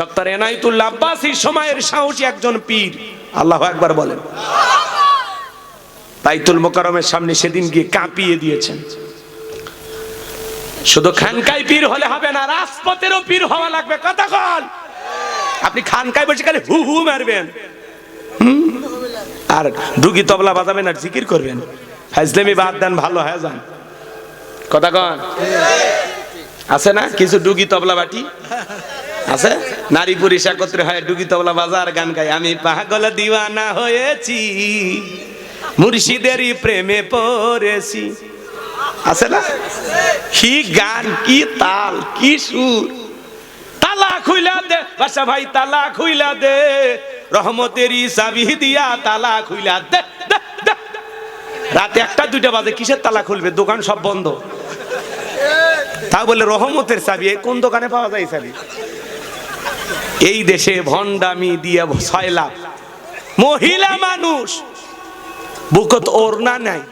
Doctor Enayetullah Abbasi সময়ের সাহসী একজন পীর, আল্লাহু আকবার বলেন, বাইতুল মোকাররমের সামনে সেদিন গিয়ে কাঁপিয়ে দিয়েছেন। শুধু খানকায় পীর হলে হবে না, রাজপথেরও পীর হওয়া লাগবে। কথা বল, আপনি খানকায় বসে খালি হু হু মারবেন আর ডুগি তবলা বাজাবেন আর জিকির করবেন, ফাজলামি বাদ দেন, ভালো হয়ে যান। কথা কন আছে না কিছু ডুগি তবলা বাটি আছে, নারী পুরুষ একত্রে হয় ডুগি তবলা বাজার গান গায়, আমি পাগল দিওয়ানা হয়েছি মুর্শিদেরই প্রেমে পড়েছি, আছে না? কি গান, কি তাল, কি সুর। তালা খুইলা দে বাসা ভাই, তালা খুইলা দে, রহমতেরই চাবি দিয়া তালা খুইলা দে। রাতে 1টা 2টা বাজে কিসের তালা খুলবে? দোকান সব বন্ধ। তা বলে রহমতের চাবি, কোন দোকানে পাওয়া যায় চাবি? এই দেশে ভণ্ডামি দিয়ে 6 লাখ মহিলা মানুষ বুকত ওড়না নাই,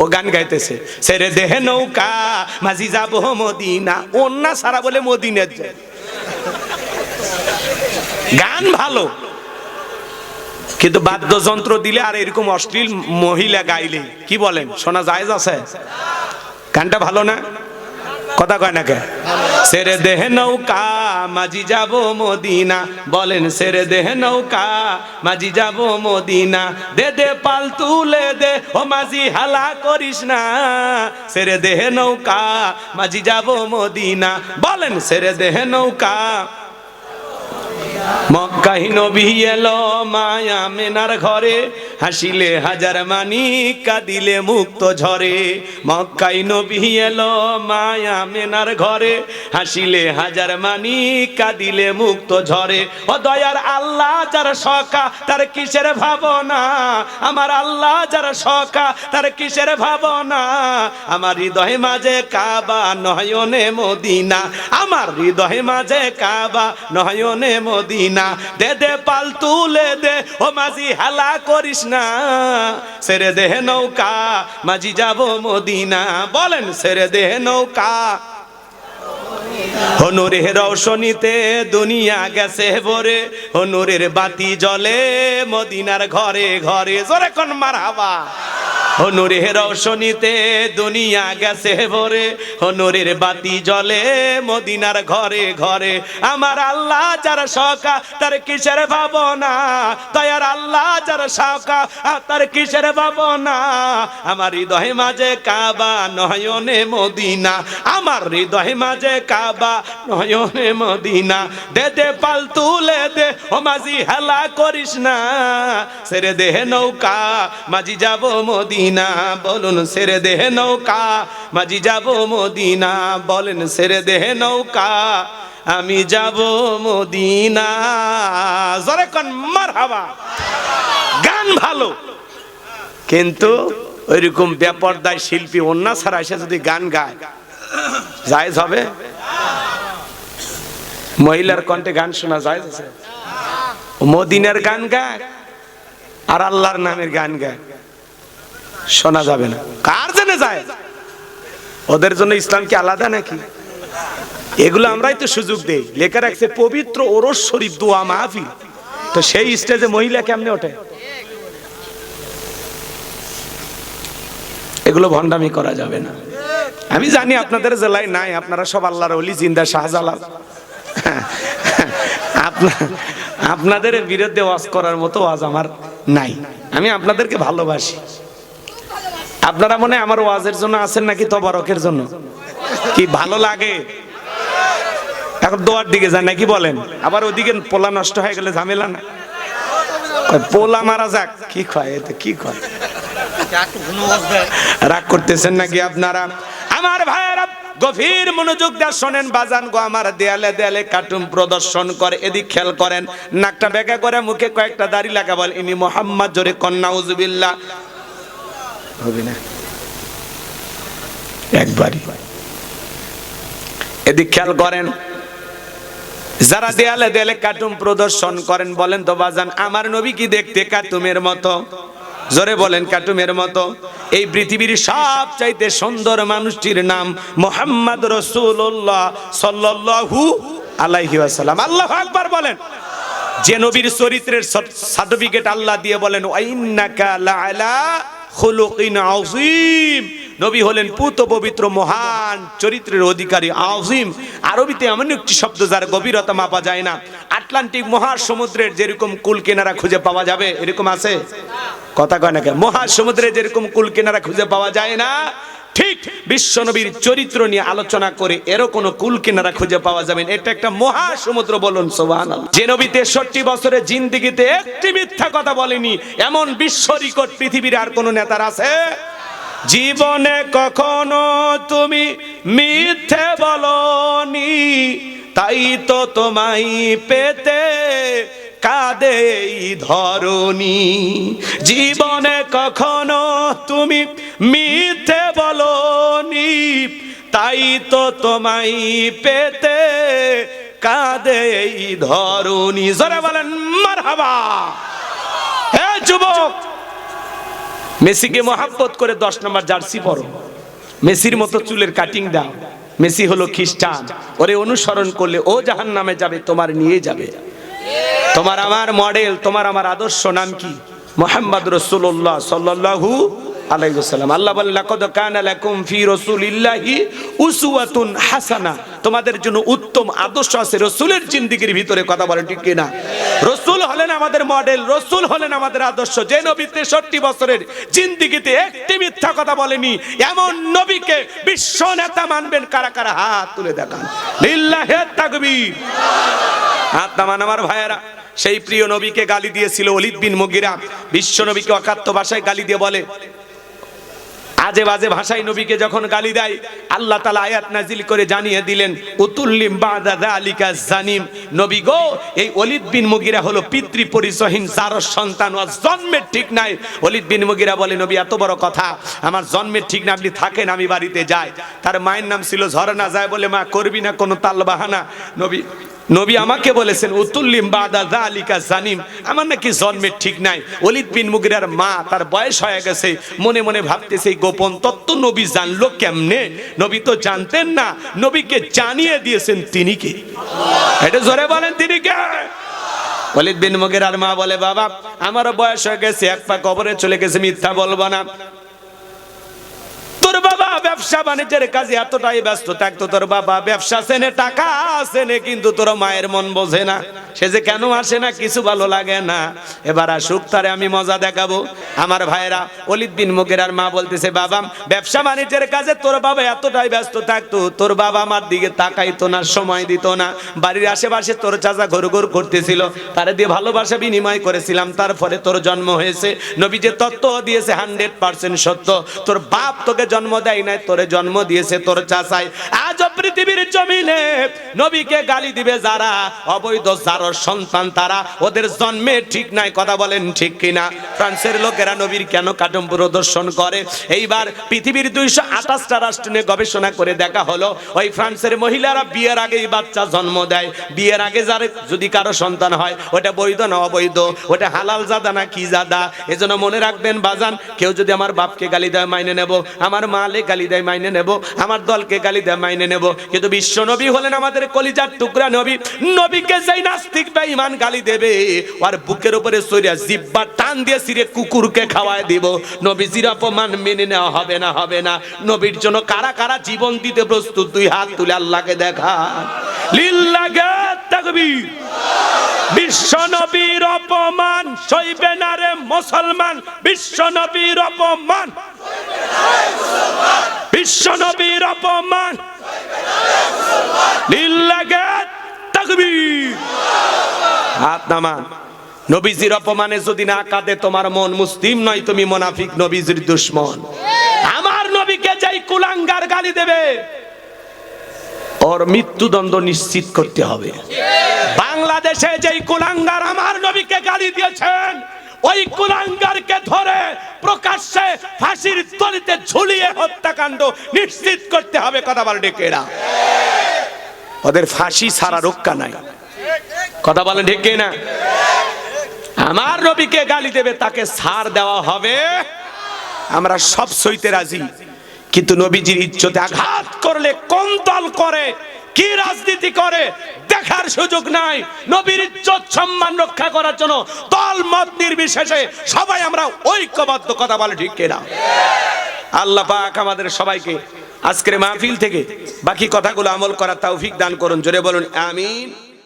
ও গান গাইতেছে, ছেড়ে দেহে নৌকা মাঝি যাবো মদিনা, ওড়না সারা বলে মদিনার যায়। গান ভালো, কিন্তু বাদ্যযন্ত্র দিলে আর এরকম অশ্লীল মহিলা গাইলে কি বলেন, শোনা জায়েজ আছে? গানটা ভালো না? কথা কয় না কে? ছেড়ে দেহে নৌকা মাঝি যাব মদিনা, বলেন ছেড়ে দেহে নৌকা মাঝি যাব মদিনা, দে দে পাল তুলে দে ও মাঝি হালা করিস না, ছেড়ে দেহে নৌকা মাঝি যাব মদিনা, বলেন ছেড়ে দেহে নৌকা। মক্কায় নবী এলো মায়া মেনার ঘরে, হাসিলে হাজার মানি কাঁদিলে মুক্ত ঝরে, মক্কায় নবী এলো মায়া মেনার ঘরে, হাসিলে হাজার মানি কাঁদিলে মুক্ত ঝরে। ও দয়ার আল্লাহ যার সকা তার কিসের ভাবনা, আমার আল্লাহ যার সকা তার কিসের ভাবনা, আমার হৃদয় মাঝে কাবা নয়নে মদিনা, আমার হৃদয় মাঝে কাবা নয়নে মদিনা, দে দে পাল তুলে দে ও মাঝি হালা করিস না, ছেড়ে দেহে নৌকা মাঝি যাব মদিনা, বলেন ছেড়ে দেহে নৌকা। হনুরের রৌশনীতে দুনিয়া গেছে ভরে, হনুরের বাতি জ্বলে মদিনার ঘরে ঘরে, জোরে কোন মারহাবা। হনুরের রৌশনীতে দুনিয়া গেছে ভরে, হনুরের বাতি জ্বলে মদিনার ঘরে ঘরে, আমার আল্লাহ যার সকা তার কিসের ভাবনা, দয়ার আল্লাহ যার সকা তার কিসের ভাবনা, আমার হৃদয় মাঝে কাবা নয়নে মদিনা, আমার হৃদয় মাঝে কাবা নয়নে মদিনা, দে দে পাল তুলে দে ও মাঝি হেলা করিস না, ছেড়ে দেহে নৌকা মাঝি যাব মদিনা, বলুন ছেড়ে দেহে নৌকা মাঝি যাব মদিনা, বলেন ছেড়ে দেহে নৌকা আমি যাব মদিনা, জোরে কোন মারহাবা। গান ভালো, কিন্তু ওইরকম বেপরদায় শিল্পী অন্য ছাড়া এসে যদি গান গায় জায়েজ হবে? মহিলার কণ্ঠে গান শোনা জায়েজ আছে? মদিনার গান গায় আর আল্লাহর নামের গান গায়, শোনা যাবে না। কার জন্য যায়? ওদের জন্য ইসলাম কি আলাদা নাকি? এগুলো আমরাই তো সুযোগ দেই। লেখা রাখছে পবিত্র ওরস শরীফ দোয়া মাহফিল, তো সেই স্টেজে মহিলা কেমনে ওঠে? এগুলো ভণ্ডামি করা যাবে না। আমি জানি আপনাদের জেলায় নাই, আপনারা সব আল্লাহর ওলি জিন্দা শাহজালাল, আপনাদের বিরুদ্ধে ওয়াজ করার মতো ওয়াজ আমার নাই। আমি আপনাদেরকে ভালোবাসি। আপনারা মনে আমার ওয়াজের জন্য আছেন নাকি তবারকের জন্য? কি ভালো লাগে? এখন দোয়ার দিকে যান নাকি বলেন? আবার ওদিকে পোলা নষ্ট হয়ে গেলে ঝামেলা না? পোলা মারা যাক, কি কয় এতে, কি কয়? রাগ করতেছেন নাকি আপনারা? আমার ভাইয়েরা গভীর মনোযোগ দিয়ে শোনেন বাজান গো, আমার দেয়ালে দেয়ালে কার্টুন প্রদর্শন করে, এদিক খেয়াল করেন, নাকটা বেঁকা করে মুখে কয়েকটা দাড়ি লাগা, বল ইনি মোহাম্মদ, জোরে কন্যা উজুবিল্লাহ হবে না একবারই। এদিক খেয়াল করেন, যারা দেয়ালে দেয়ালে কার্টুন প্রদর্শন করেন, বলেন তো বাজান আমার নবী কি দেখতে কার্টুনের মতো? জোরে বলেন কার্টুনের মতো? এই পৃথিবীর সবচাইতে সুন্দর মানুষটির নাম মুহাম্মদ রাসূলুল্লাহ সাল্লাল্লাহু আলাইহি ওয়াসাল্লাম। আল্লাহু আকবার বলেন। যে নবীর চরিত্রের সার্টিফিকেট আল্লাহ দিয়ে বলেন ওয়া ইন্নাকা লাআলা খুলুকিন আযীম, নবী হলেন পুত পবিত্র মহান চরিত্রের অধিকারী। আযীম আরবিতে এমন একটি শব্দ যার গভীরতা মাপা যায় না। আটলান্টিক মহাসমুদ্রের যেরকম কুল কিনারা খুঁজে পাওয়া যাবে এরকম আছে? কথা কয় না কেন? মহাসমুদ্রে যেরকম কুল কিনারা খুঁজে পাওয়া যায় না, ঠিক বিশ্বনবীর চরিত্র নিয়ে আলোচনা করে এরও কোনো কুল কিনারা খুঁজে পাওয়া যাবে। এটা একটা মহাসমুদ্র, বলুন সুবহানাল্লাহ। যে নবী 63 বছরের জিন্দেগিতে একটি মিথ্যা কথা বলেনি, এমন বিশ্ব রেকর্ড পৃথিবীর আর কোন নেতার আছে? জীবনে কখনো তুমি মিথ্যে বলনি, তাই তো তোমায় পেতে কাঁদে এই ধরণী। জীবনে কখনো তুমি মিথ্যে বলনি, তাই তো তোমায় পেতে কাঁদে এই ধরণী। জোরে বলেন মারহাবা। হে যুবক, মেসিকে মহাব্বত করে 10 নম্বর জার্সি পরো, মেসির মতো চুলের কাটিং দাও। মেসি হলো খ্রিস্টান, ওরে অনুসরণ করলে ও জাহান্নামে যাবে, তোমার নিয়ে যাবে। তোমার আমার মডেল, তোমার আমার আদর্শ নাম কি? মুহাম্মদ রাসূলুল্লাহ সাল্লাল্লাহু আলাইহি ওয়াসাল্লাম। আল্লাহ বলেন লাকাদ কানা লাকুম ফি রাসূলিল্লাহি উসওয়াতুন হাসানাহ, তোমাদের জন্য উত্তম আদর্শ আছে রাসূলের জিন্দেগির ভিতরে। কথা বলেন ঠিক কি না? রাসূল হলেন আমাদের মডেল, রাসূল হলেন আমাদের আদর্শ। যে নবী 63 বছরের জিন্দেগিতে একটি মিথ্যা কথা বলেনি, এমন নবীকে বিশ্ব নেতা মানবেন কারা কারা? হাত তুলে দেখান। লিল্লাহি তাকবীর। হাত নামান আমার ভাইয়েরা। সেই প্রিয় নবীকে গালি দিয়েছিল ওলীদ বিন মুগীরা। বিশ্ব নবীকে অকাত্য ভাষায় গালি দিয়ে বলে, আজে বাজে ভাষায় নবীকে যখন গালি দেয়, আল্লাহ তাআলা আয়াত নাজিল করে জানিয়ে দিলেন উতুল্লিম বাদা যালিকা জানিম। নবী গো, এই ওলীদ বিন মুগীরা হলো পিতৃ পরিচয়হীন, যার সন্তান ও জন্মের ঠিক নাই। ওলীদ বিন মুগীরা বলে, নবী এত বড় কথা, আমার জন্মের ঠিক না, আপনি থাকেন, আমি বাড়িতে যাই। তার মায়ের নাম ছিল ঝরনা। যায় বলে, মা করবি না কোনো তালবাহানা, নবী আমাকে বলেছেন উতুল্লিম বাদা যালিকা জানিম, আমার নাকি জন্মের ঠিক নাই। ওলীদ বিন মুগীরার মা, তার বয়স হয়ে গেছে, মনে মনে ভাবতেছে গোপন তত্ত্ব নবী জানলো কেমনে? নবী তো জানতেন না, নবীকে জানিয়ে দিয়েছেন তিনি কে? এটা জোরে বলেন, তিনি কে? ওলীদ বিন মুগীরার মা বলে, বাবা আমার বয়স হয়ে গেছে, এক পা কবরে চলে গেছে, মিথ্যা বলবো না। তোর বাবা ব্যবসা বাণিজ্যের কাজে এতটাই ব্যস্ত থাকতো, তোর বাবা ব্যবসা চেনে, টাকা চেনে, কিন্তু তোর মায়ের মন বোঝে না। সে যে কেন আসে না, কিছু ভালো লাগে না। এবার আসুক, তারে আমি মজা দেখাবো। আমার ভাইরা, ওলীদ বিন মুগীরার মা বলতেছে, বাবা ব্যবসা বাণিজ্যের কাজে তোর বাবা এতটাই ব্যস্ত থাকতো, তোর বাবা আমার দিকে তাকাইতো না, সময় দিত না। বাড়ির আশেপাশে তোর চাচা ঘুরঘুর করতেছিল, তারে দিয়ে ভালোবাসা বিনিময় করেছিলাম, তারপরে তোর জন্ম হয়েছে। নবী যে তত্ত্ব দিয়েছে 100% সত্য। তোর বাপ তোকে জন্ম দেয় নাই, তোরে জন্ম দিয়েছে তোর চাচাই। আজ পৃথিবীর জমিনে নবীকে গালি দিবে যারা, অবৈধ যার সন্তান, তারা, ওদের জন্মে ঠিক নাই। কথা বলেন ঠিক কিনা? ফ্রান্সের লোকেরা নবীর কেন কাটম প্রদর্শন করে? এইবার পৃথিবীর 228টা রাষ্ট্র নিয়ে গবেষণা করে দেখা হলো, ওই ফ্রান্সের মহিলারা বিয়ের আগেই বাচ্চা জন্ম দেয়। বিয়ের আগে যার যদি কারো সন্তান হয়, ওটা বৈধ না অবৈধ, ওটা হালাল জাদা না কি জাদা? এজন্য মনে রাখবেন বাজান, কেউ যদি আমার বাপকে গালি দেয় মাইনে নেব, আমার মালে গালি দেয় মাইনে নেব, আমার দলকে গালি দেয় মাইনে নেব, কিন্তু বিশ্ব নবী হলেন আমাদের কলিজার টুকরা নবী। নবীকে যেই নাস্তিক বেঈমান গালি দেবে, আর বুকের উপরে সরিয়া জিহ্বা টান দিয়ে ছিঁড়ে কুকুরকে খাওয়ায় দিব। নবীজির অপমান মেনে নেওয়া হবে না, হবে না। নবীর জন্য কারা কারা জীবন দিতে প্রস্তুত? দুই হাত তুলে আল্লাহকে দেখান। লিল্লাহি তাকবীর। বিশ্ব নবীর অপমান সইবে না রে মুসলমান, বিশ্ব নবীর অপমান, বিশ্ব নবীর অপমান। লিল্লাহি তাকবীর। হাত নামান। নবীজির অপমানে যদি না কাঁদে তোমার মন, মুসলিম নয়, তুমি মুনাফিক, নবীজির দুশমন। আমার নবীকে যেই কুলাঙ্গার গালি দেবে, ওর মৃত্যুদণ্ড নিশ্চিত করতে হবে। বাংলাদেশে যেই কুলাঙ্গার আমার নবীকে গালি দিয়েছেন, ওই কুলাঙ্গারকে ধরে প্রকাশ্যে ফাঁসির তলিতে ঝুলিয়ে হত্যাকাণ্ড নিশ্চিত করতে হবে। কথা বলেন ঠিক কিনা? ওদের ফাঁসি ছাড়া রক্ষা নাই। কথা বলেন ঠিক কিনা? আমার নবীকে গালি দেবে, তাকে ছাড় দেওয়া হবে। আমরা সব সইতে রাজি, কিন্তু নবীজির ইজ্জতে আঘাত করলে কোন দল করে কি রাজনীতি করে দেখার সুযোগ নাই। নবীর ইজ্জত সম্মান রক্ষা করার জন্য দল মত নির্বিশেষে সবাই আমরা ঐক্যবদ্ধ, কথা বলে ঠিক কিনা? আল্লাহ পাক আমাদের সবাইকে আজকের মাহফিল থেকে বাকি কথাগুলো আমল করার তৌফিক দান করুন। জোরে বলুন আমিন।